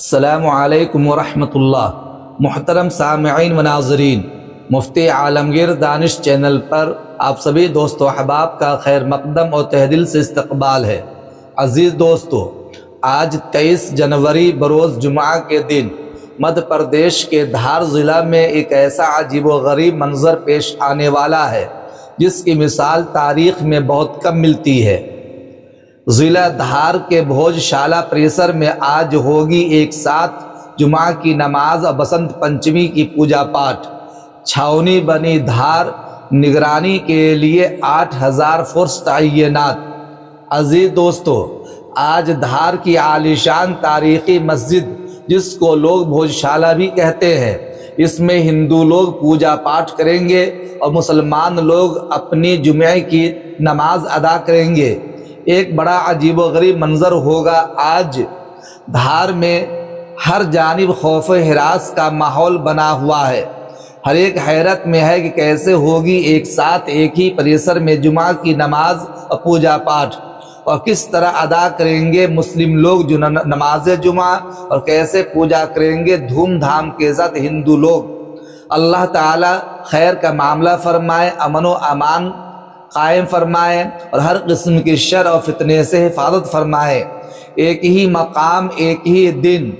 السلام علیکم ورحمۃ اللہ۔ محترم سامعین و ناظرین، مفتی عالمگیر دانش چینل پر آپ سبھی دوست و احباب کا خیر مقدم اور تہ دل سے استقبال ہے۔ عزیز دوستو، آج 23 جنوری بروز جمعہ کے دن مدھیہ پردیش کے دھار ضلع میں ایک ایسا عجیب و غریب منظر پیش آنے والا ہے جس کی مثال تاریخ میں بہت کم ملتی ہے۔ ضلع دھار کے بھوج شالہ پریسر میں آج ہوگی ایک ساتھ جمعہ کی نماز اور بسنت پنچمی کی پوجا پاٹ۔ چھاونی بنی دھار، نگرانی کے لیے 8000 فورس تعینات۔ عزیز دوستو، آج دھار کی عالیشان تاریخی مسجد جس کو لوگ بھوج شالہ بھی کہتے ہیں، اس میں ہندو لوگ پوجا پاٹ کریں گے اور مسلمان لوگ اپنی جمعہ کی نماز ادا کریں گے۔ ایک بڑا عجیب و غریب منظر ہوگا۔ آج دھار میں ہر جانب خوف و ہراس کا ماحول بنا ہوا ہے۔ ہر ایک حیرت میں ہے کہ کیسے ہوگی ایک ساتھ ایک ہی پریسر میں جمعہ کی نماز اور پوجا پاٹ، اور کس طرح ادا کریں گے مسلم لوگ جو نماز جمعہ، اور کیسے پوجا کریں گے دھوم دھام کے ساتھ ہندو لوگ۔ اللہ تعالی خیر کا معاملہ فرمائے، امن و امان قائم فرمائے اور ہر قسم کی شر اور فتنے سے حفاظت فرمائے۔ ایک ہی مقام، ایک ہی دن،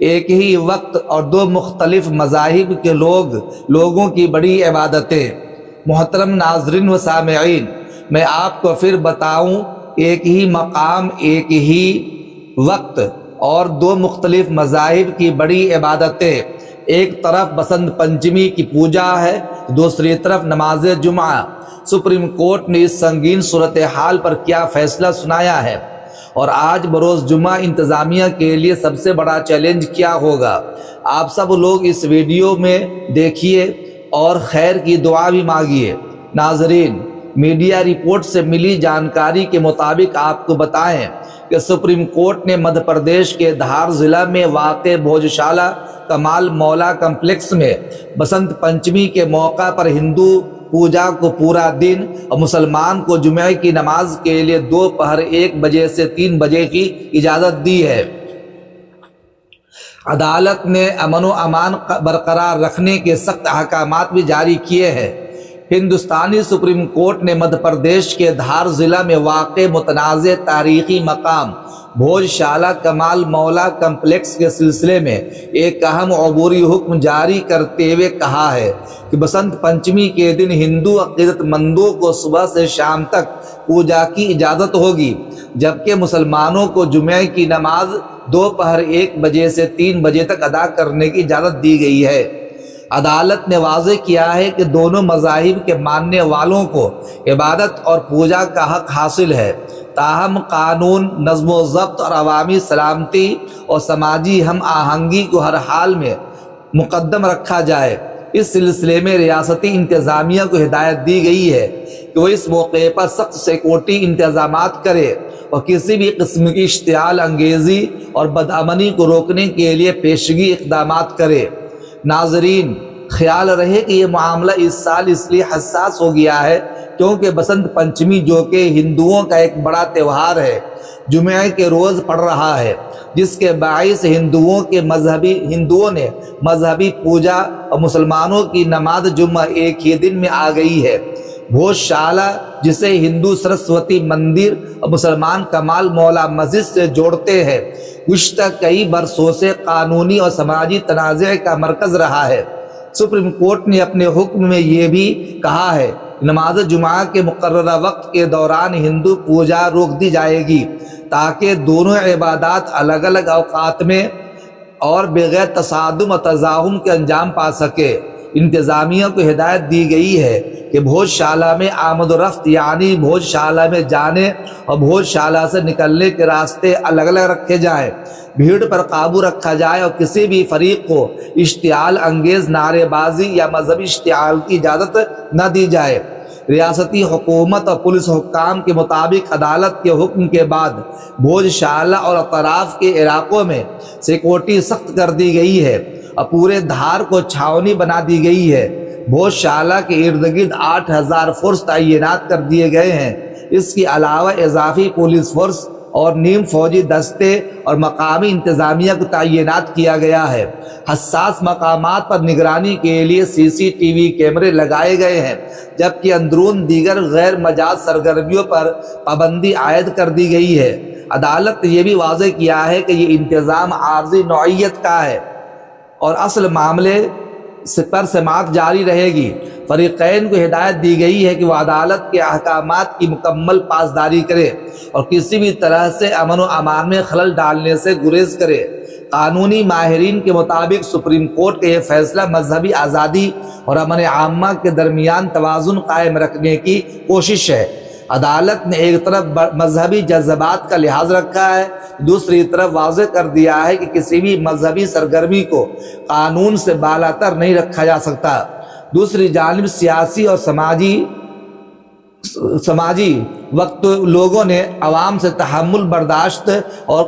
ایک ہی وقت اور دو مختلف مذاہب کے لوگوں کی بڑی عبادتیں۔ محترم ناظرین و سامعین، میں آپ کو پھر بتاؤں، ایک ہی مقام، ایک ہی وقت اور دو مختلف مذاہب کی بڑی عبادتیں۔ ایک طرف بسنت پنچمی کی پوجا ہے، دوسری طرف نماز جمعہ۔ سپریم کورٹ نے اس سنگین صورتحال پر کیا فیصلہ سنایا ہے، اور آج بروز جمعہ انتظامیہ کے لیے سب سے بڑا چیلنج کیا ہوگا؟ آپ سب لوگ اس ویڈیو میں دیکھیے اور خیر کی دعا بھی مانگیے۔ ناظرین، میڈیا رپورٹ سے ملی جانکاری کے مطابق آپ کو بتائیں کہ سپریم کورٹ نے مدھیہ پردیش کے دھار ضلع میں واقع بھوج شالہ کمال مولا کمپلیکس میں بسنت پنچمی کے موقع پر ہندو پوجا کو پورا دن اور مسلمان کو جمعہ کی نماز کے لیے دوپہر 1 بجے سے 3 بجے کی اجازت دی ہے۔ عدالت نے امن و امان برقرار رکھنے کے سخت احکامات بھی جاری کیے ہیں۔ ہندوستانی سپریم کورٹ نے مدھیہ پردیش کے دھار ضلع میں واقع متنازع تاریخی مقام بھوج شالہ کمال مولا کمپلیکس کے سلسلے میں ایک اہم عبوری حکم جاری کرتے ہوئے کہا ہے کہ بسنت پنچمی کے دن ہندو عقیدت مندوں کو صبح سے شام تک پوجا کی اجازت ہوگی، جبکہ مسلمانوں کو جمعہ کی نماز دوپہر 1 بجے سے 3 بجے تک ادا کرنے کی اجازت دی گئی ہے۔ عدالت نے واضح کیا ہے کہ دونوں مذاہب کے ماننے والوں کو عبادت اور پوجا کا حق حاصل ہے، تاہم قانون، نظم و ضبط اور عوامی سلامتی اور سماجی ہم آہنگی کو ہر حال میں مقدم رکھا جائے۔ اس سلسلے میں ریاستی انتظامیہ کو ہدایت دی گئی ہے کہ وہ اس موقع پر سخت سیکورٹی انتظامات کرے اور کسی بھی قسم کی اشتعال انگیزی اور بدامنی کو روکنے کے لیے پیشگی اقدامات کرے۔ ناظرین، خیال رہے کہ یہ معاملہ اس سال اس لیے حساس ہو گیا ہے کیونکہ بسنت پنچمی، جو کہ ہندوؤں کا ایک بڑا تہوار ہے، جمعہ کے روز پڑ رہا ہے، جس کے باعث ہندوؤں نے مذہبی پوجا اور مسلمانوں کی نماز جمعہ ایک ہی دن میں آ گئی ہے۔ بھوج شالہ، جسے ہندو سرسوتی مندر اور مسلمان کمال مولا مسجد سے جوڑتے ہیں، گزشتہ کئی برسوں سے قانونی اور سماجی تنازع کا مرکز رہا ہے۔ سپریم کورٹ نے اپنے حکم میں یہ بھی کہا ہے کہ نماز جمعہ کے مقررہ وقت کے دوران ہندو پوجا روک دی جائے گی تاکہ دونوں عبادات الگ الگ اوقات میں اور بغیر تصادم اور تزاحم کے انجام پا سکے۔ انتظامیہ کو ہدایت دی گئی ہے کہ بھوج شالہ میں آمد و رفت، یعنی بھوج شالہ میں جانے اور بھوج شالہ سے نکلنے کے راستے الگ الگ رکھے جائیں، بھیڑ پر قابو رکھا جائے اور کسی بھی فریق کو اشتعال انگیز نعرے بازی یا مذہبی اشتعال کی اجازت نہ دی جائے۔ ریاستی حکومت اور پولیس حکام کے مطابق عدالت کے حکم کے بعد بھوج شالہ اور اطراف کے علاقوں میں سیکورٹی سخت کر دی گئی ہے اور پورے دھار کو چھاونی بنا دی گئی ہے۔ بھوج شالہ کے ارد گرد 8000 فورس تعینات کر دیے گئے ہیں۔ اس کے علاوہ اضافی پولیس فورس اور نیم فوجی دستے اور مقامی انتظامیہ کو تعینات کیا گیا ہے۔ حساس مقامات پر نگرانی کے لیے CCTV کیمرے لگائے گئے ہیں، جبکہ اندرون دیگر غیر مجاز سرگرمیوں پر پابندی عائد کر دی گئی ہے۔ عدالت نے یہ بھی واضح کیا ہے کہ یہ انتظام عارضی نوعیت کا ہے اور اصل معاملے پر سماعت جاری رہے گی۔ فریقین کو ہدایت دی گئی ہے کہ وہ عدالت کے احکامات کی مکمل پاسداری کرے اور کسی بھی طرح سے امن و امان میں خلل ڈالنے سے گریز کرے۔ قانونی ماہرین کے مطابق سپریم کورٹ کا یہ فیصلہ مذہبی آزادی اور امن عامہ کے درمیان توازن قائم رکھنے کی کوشش ہے۔ عدالت نے ایک طرف مذہبی جذبات کا لحاظ رکھا ہے، دوسری طرف واضح کر دیا ہے کہ کسی بھی مذہبی سرگرمی کو قانون سے بالاتر نہیں رکھا جا سکتا۔ دوسری جانب سیاسی اور سماجی وقت لوگوں نے عوام سے تحمل برداشت اور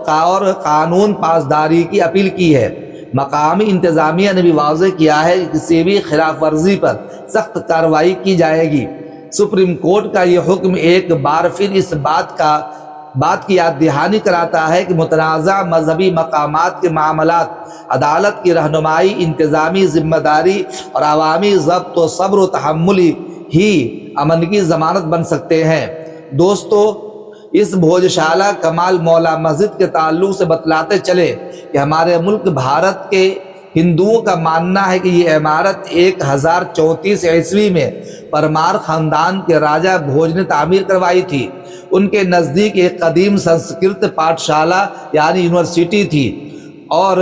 قانون پاسداری کی اپیل کی ہے۔ مقامی انتظامیہ نے بھی واضح کیا ہے کہ کسی بھی خلاف ورزی پر سخت کارروائی کی جائے گی۔ سپریم کورٹ کا یہ حکم ایک بار پھر اس بات کی یاد دہانی کراتا ہے کہ متنازع مذہبی مقامات کے معاملات عدالت کی رہنمائی، انتظامی ذمہ داری اور عوامی ضبط و صبر و تحمل ہی امن کی ضمانت بن سکتے ہیں۔ دوستو، اس بھوجشالہ کمال مولا مسجد کے تعلق سے بتلاتے چلے کہ ہمارے ملک بھارت کے ہندوؤں کا ماننا ہے کہ یہ عمارت 1034 عیسوی میں پرمار خاندان کے راجہ بھوج نے تعمیر کروائی تھی۔ ان کے نزدیک ایک قدیم سنسکرت پاٹھشالہ یعنی یونیورسٹی تھی اور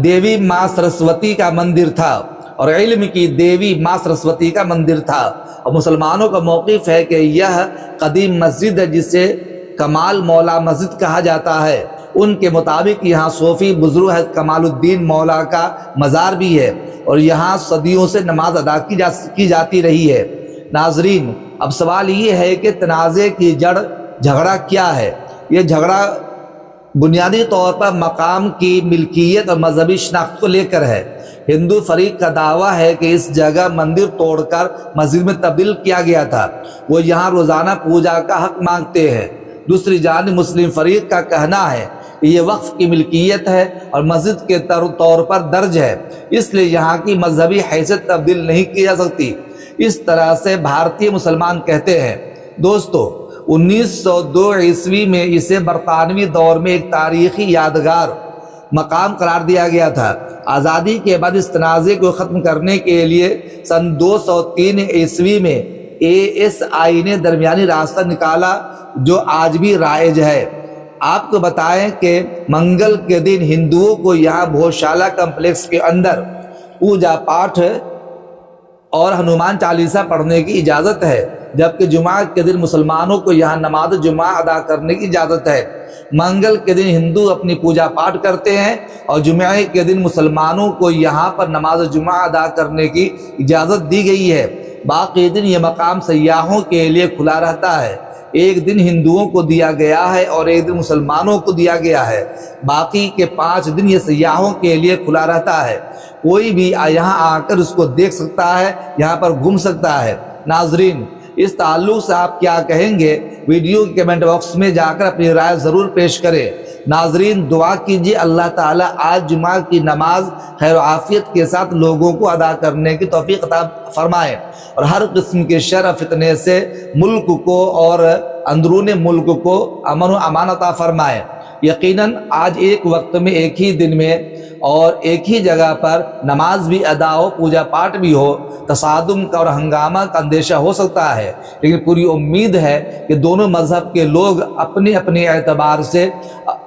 دیوی ماں سرسوتی کا مندر تھا اور علم کی دیوی ماں سرسوتی کا مندر تھا۔ اور مسلمانوں کا موقف ہے کہ یہ قدیم مسجد ہے جسے کمال مولا مسجد کہا جاتا ہے۔ ان کے مطابق یہاں صوفی بزرگ حضرت کمال الدین مولا کا مزار بھی ہے اور یہاں صدیوں سے نماز ادا کی جاتی رہی ہے۔ ناظرین، اب سوال یہ ہے کہ تنازع کی جڑ جھگڑا کیا ہے؟ یہ جھگڑا بنیادی طور پر مقام کی ملکیت اور مذہبی شناخت کو لے کر ہے۔ ہندو فریق کا دعویٰ ہے کہ اس جگہ مندر توڑ کر مسجد میں تبدیل کیا گیا تھا، وہ یہاں روزانہ پوجا کا حق مانگتے ہیں۔ دوسری جانب مسلم فریق کا کہنا ہے کہ یہ وقف کی ملکیت ہے اور مسجد کے طور پر درج ہے، اس لیے یہاں کی مذہبی حیثیت تبدیل نہیں کی جا سکتی۔ اس طرح سے بھارتی مسلمان کہتے ہیں۔ دوستو، 1902 عیسوی میں اسے برطانوی دور میں ایک تاریخی یادگار مقام قرار دیا گیا تھا۔ آزادی کے بعد اس تنازع کو ختم کرنے کے لیے سن 203 عیسوی میں ASI نے درمیانی راستہ نکالا جو آج بھی رائج ہے۔ آپ کو بتائیں کہ منگل کے دن ہندوؤں کو یہاں بھوجشالہ کمپلیکس کے اندر پوجا پاٹھ اور ہنومان چالیسا پڑھنے کی اجازت ہے، جبکہ جمعہ کے دن مسلمانوں کو یہاں نماز جمعہ ادا کرنے کی اجازت ہے۔ منگل کے دن ہندو اپنی پوجا پاٹ کرتے ہیں اور جمعہ کے دن مسلمانوں کو یہاں پر نماز جمعہ ادا کرنے کی اجازت دی گئی ہے۔ باقی دن یہ مقام سیاحوں کے لیے کھلا رہتا ہے۔ ایک دن ہندوؤں کو دیا گیا ہے اور ایک دن مسلمانوں کو دیا گیا ہے، باقی کے 5 دن یہ سیاحوں کے لیے کھلا رہتا ہے۔ کوئی بھی یہاں آ کر اس کو دیکھ سکتا ہے، یہاں پر گھوم سکتا ہے۔ ناظرین، اس تعلق سے آپ کیا کہیں گے؟ ویڈیو کے کمنٹ باکس میں جا کر اپنی رائے ضرور پیش کریں۔ ناظرین، دعا کیجیے اللہ تعالیٰ آج جمعہ کی نماز خیر و عافیت کے ساتھ لوگوں کو ادا کرنے کی توفیق عطا فرمائے اور ہر قسم کے شر و فتنے سے ملک کو اور اندرون ملک کو امن و امان عطا فرمائے۔ یقیناً آج ایک وقت میں ایک ہی دن میں اور ایک ہی جگہ پر نماز بھی ادا ہو، پوجا پاٹ بھی ہو، تصادم کا اور ہنگامہ کا اندیشہ ہو سکتا ہے، لیکن پوری امید ہے کہ دونوں مذہب کے لوگ اپنے اپنے اعتبار سے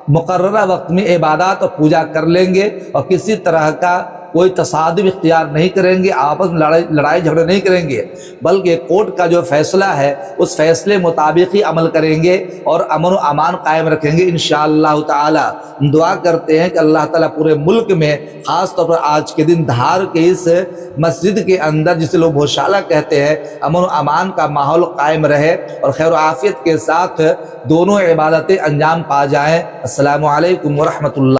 مقررہ وقت میں عبادات اور پوجا کر لیں گے اور کسی طرح کا کوئی تصادم اختیار نہیں کریں گے، آپس میں لڑائی جھگڑے نہیں کریں گے، بلکہ کورٹ کا جو فیصلہ ہے اس فیصلے مطابق ہی عمل کریں گے اور امن و امان قائم رکھیں گے انشاءاللہ تعالی۔ ہم دعا کرتے ہیں کہ اللہ تعالیٰ پورے ملک میں، خاص طور پر آج کے دن دھار کے اس مسجد کے اندر جسے لوگ بھوجشالہ کہتے ہیں، امن و امان کا ماحول قائم رہے اور خیر و عافیت کے ساتھ دونوں عبادتیں انجام پا جائیں۔ السلام علیکم ورحمۃ اللہ۔